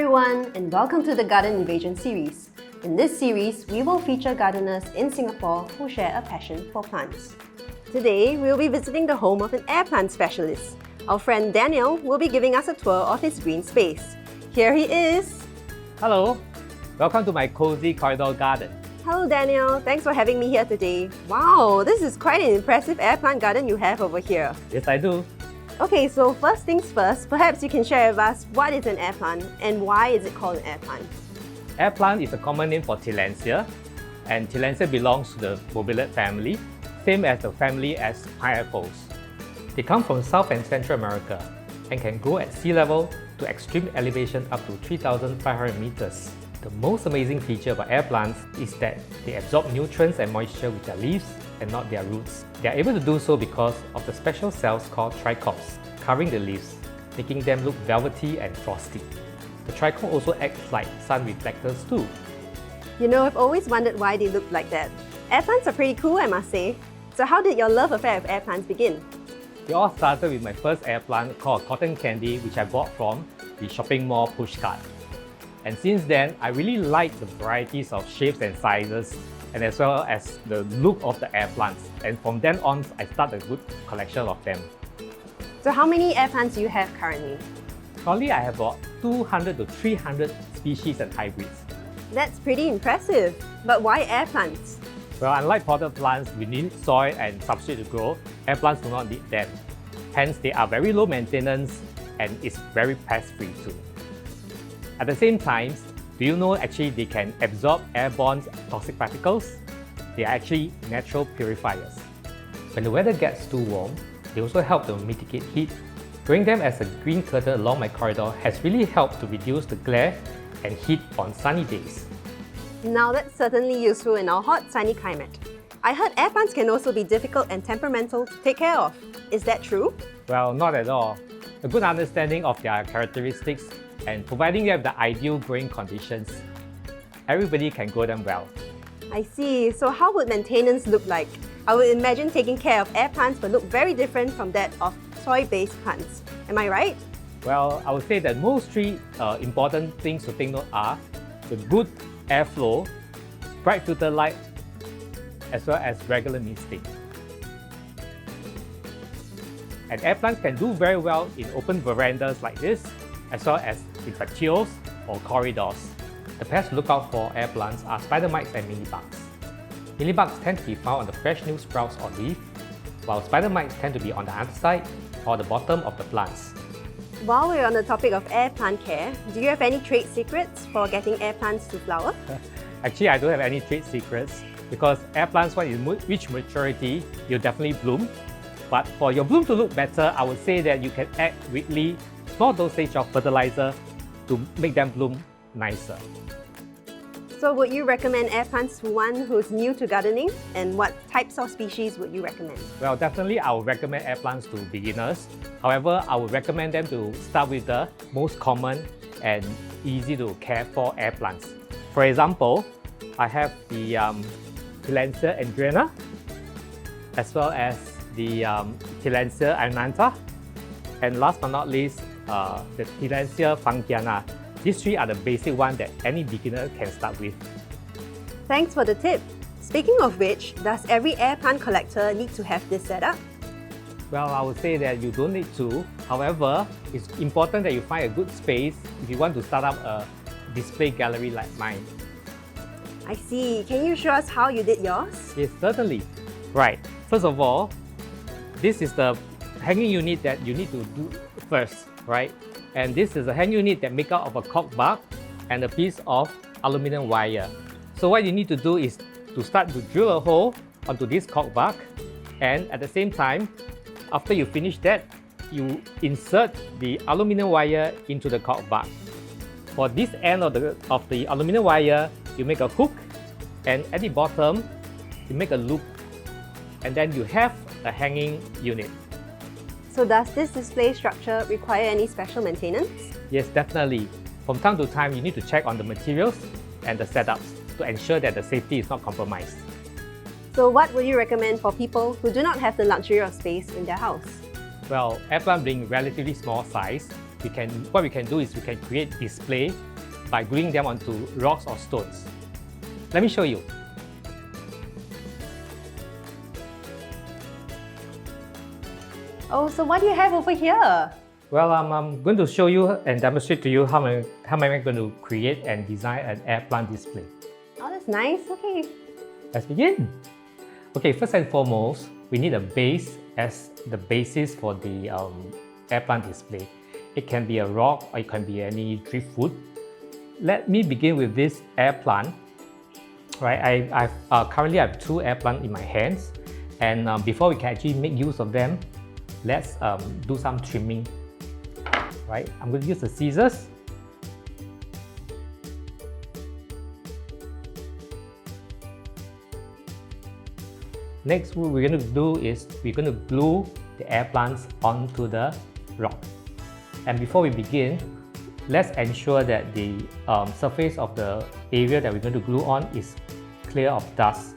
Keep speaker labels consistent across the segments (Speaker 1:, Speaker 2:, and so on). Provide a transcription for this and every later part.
Speaker 1: everyone, and welcome to the Garden Invasion series. In this series, we will feature gardeners in Singapore who share a passion for plants. Today, we'll be visiting the home of an air plant specialist. Our friend Daniel will be giving us a tour of his green space. Here he is!
Speaker 2: Hello! Welcome to my cozy corridor garden.
Speaker 1: Hello Daniel, thanks for having me here today. Wow, this is quite an impressive air plant garden you have over here.
Speaker 2: Yes, I do.
Speaker 1: Okay, so first things first, perhaps you can share with us what is an air plant and why is it called an air plant?
Speaker 2: Air plant is a common name for Tillandsia, and Tillandsia belongs to the Bobilid family, same as the family as pineapples. They come from South and Central America and can grow at sea level to extreme elevation up to 3,500 meters. The most amazing feature about air plants is that they absorb nutrients and moisture with their leaves and not their roots. They are able to do so because of the special cells called trichomes covering the leaves, making them look velvety and frosty. The trichome also acts like sun reflectors too.
Speaker 1: You know, I've always wondered why they look like that. Air plants are pretty cool, I must say. So how did your love affair with air plants begin?
Speaker 2: It all started with my first air plant called cotton candy, which I bought from the shopping mall pushcart. And since then, I really like the varieties of shapes and sizes, and as well as the look of the air plants. And from then on, I started a good collection of them.
Speaker 1: So how many air plants do you have currently?
Speaker 2: Currently, I have about 200 to 300 species and hybrids.
Speaker 1: That's pretty impressive. But why air plants?
Speaker 2: Well, unlike potted plants, we need soil and substrate to grow. Air plants do not need them. Hence, they are very low maintenance and it's very pest-free too. At the same time, do you know actually they can absorb airborne toxic particles? They are actually natural purifiers. When the weather gets too warm, they also help to mitigate heat. Growing them as a green curtain along my corridor has really helped to reduce the glare and heat on sunny days.
Speaker 1: Now that's certainly useful in our hot, sunny climate. I heard air plants can also be difficult and temperamental to take care of. Is that true?
Speaker 2: Well, not at all. A good understanding of their characteristics and providing them the ideal growing conditions, everybody can grow them well.
Speaker 1: I see. So how would maintenance look like? I would imagine taking care of air plants would look very different from that of soil-based plants. Am I right?
Speaker 2: Well, I would say that most three important things to take note are the good airflow, bright filter light, as well as regular misting. And air plants can do very well in open verandas like this, as well as in patios or corridors. The pests to look out for air plants are spider mites and mealybugs. Mealybugs tend to be found on the fresh new sprouts or leaf, while spider mites tend to be on the underside or the bottom of the plants.
Speaker 1: While we're on the topic of air plant care, do you have any trade secrets for getting air plants to flower?
Speaker 2: Actually, I don't have any trade secrets because air plants, when you reach maturity, you'll definitely bloom. But for your bloom to look better, I would say that you can add weekly small dosage of fertilizer to make them bloom nicer.
Speaker 1: So would you recommend air plants to one who's new to gardening? And what types of species would you recommend?
Speaker 2: Well, definitely I would recommend air plants to beginners. However, I would recommend them to start with the most common and easy to care for air plants. For example, I have the Tillandsia-collector, as well as the Tillandsia ornata, and last but not least, the Tillandsia funkiana. These three are the basic ones that any beginner can start with.
Speaker 1: Thanks for the tip. Speaking of which, does every air plant collector need to have this setup?
Speaker 2: Well, I would say that you don't need to. However, it's important that you find a good space if you want to start up a display gallery like mine.
Speaker 1: I see. Can you show us how you did yours?
Speaker 2: Yes, certainly. Right. First of all, this is the hanging unit that you need to do first, right? And this is a hang unit that make out of a cork bark and a piece of aluminum wire. So what you need to do is to start to drill a hole onto this cork bark, and at the same time, after you finish that, you insert the aluminum wire into the cork bark. For this end of the aluminum wire, you make a hook, and at the bottom, you make a loop, and then you have a hanging unit.
Speaker 1: So does this display structure require any special maintenance?
Speaker 2: Yes, definitely. From time to time, you need to check on the materials and the setups to ensure that the safety is not compromised.
Speaker 1: So what would you recommend for people who do not have the luxury of space in their house?
Speaker 2: Well, air plant being relatively small size, what we can do is we can create display by gluing them onto rocks or stones. Let me show you.
Speaker 1: Oh, so what do you have over here?
Speaker 2: Well, I'm going to show you and demonstrate to you how am I going to create and design an air plant display.
Speaker 1: Oh, that's nice. Okay.
Speaker 2: Let's begin. Okay, first and foremost, we need a base as the basis for the air plant display. It can be a rock or it can be any driftwood. Let me begin with this air plant. Right, currently I have 2 air plants in my hands, and before we can actually make use of them, let's do some trimming. Right, I'm going to use the scissors. Next, what we're going to do is we're going to glue the air plants onto the rock. And before we begin, let's ensure that the surface of the area that we're going to glue on is clear of dust.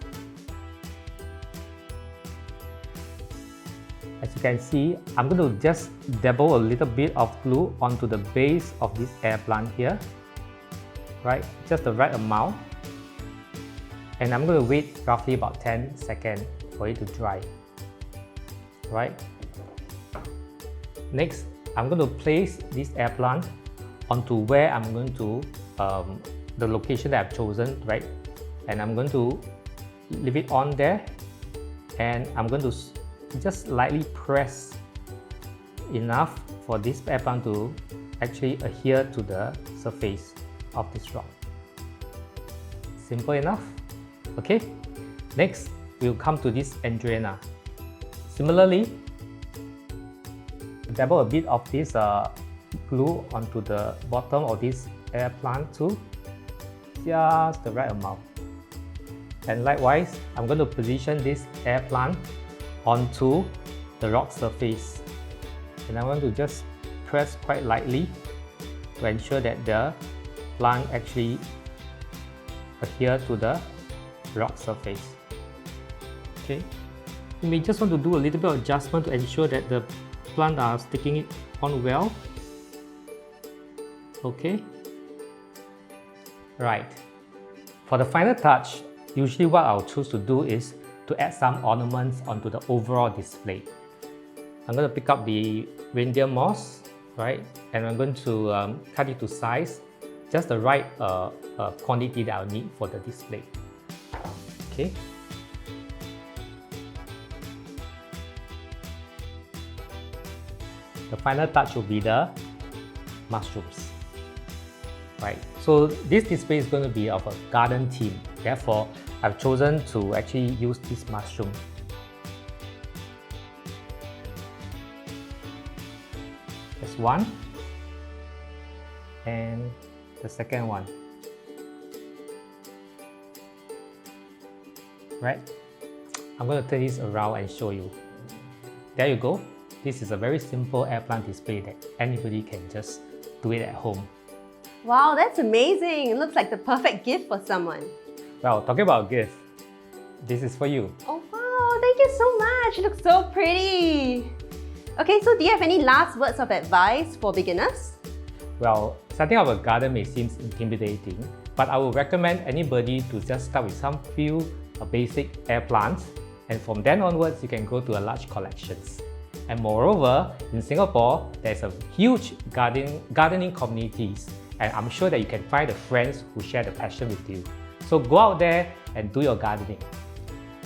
Speaker 2: As you can see, I'm going to just dabble a little bit of glue onto the base of this air plant here. Right, just the right amount. And I'm going to wait roughly about 10 seconds for it to dry. Right. Next, I'm going to place this air plant onto where I'm going to, the location that I've chosen, right? And I'm going to leave it on there, and I'm going to just lightly press enough for this air plant to actually adhere to the surface of this rock. Simple enough. Okay, next we'll come to this antenna. Similarly, dabble a bit of this glue onto the bottom of this air plant too, just the right amount. And likewise, I'm going to position this air plant onto the rock surface, and I want to just press quite lightly to ensure that the plant actually adhere to the rock surface. Okay, you may just want to do a little bit of adjustment to ensure that the plant are sticking it on well. Okay, right. For the final touch, usually what I'll choose to do is to add some ornaments onto the overall display. I'm going to pick up the reindeer moss, right, and I'm going to cut it to size, just the right quantity that I'll need for the display. Okay. The final touch will be the mushrooms. Right. So this display is going to be of a garden theme. Therefore, I've chosen to actually use this mushroom. There's one, and the second one. Right? I'm going to turn this around and show you. There you go. This is a very simple air plant display that anybody can just do it at home.
Speaker 1: Wow, that's amazing! It looks like the perfect gift for someone.
Speaker 2: Well, talking about gift, this is for you.
Speaker 1: Oh wow, thank you so much! It looks so pretty! Okay, so do you have any last words of advice for beginners?
Speaker 2: Well, setting up a garden may seem intimidating, but I would recommend anybody to just start with some few basic air plants, and from then onwards you can go to a large collections. And moreover, in Singapore, there's a huge gardening communities, and I'm sure that you can find the friends who share the passion with you. So go out there and do your gardening.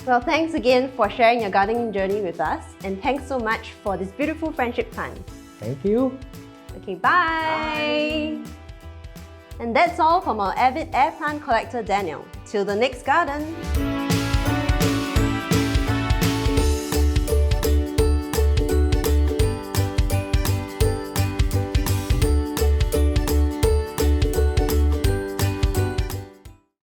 Speaker 1: Well, thanks again for sharing your gardening journey with us, and thanks so much for this beautiful friendship plant.
Speaker 2: Thank you.
Speaker 1: Okay, bye! And that's all from our avid air plant collector Daniel. Till the next garden!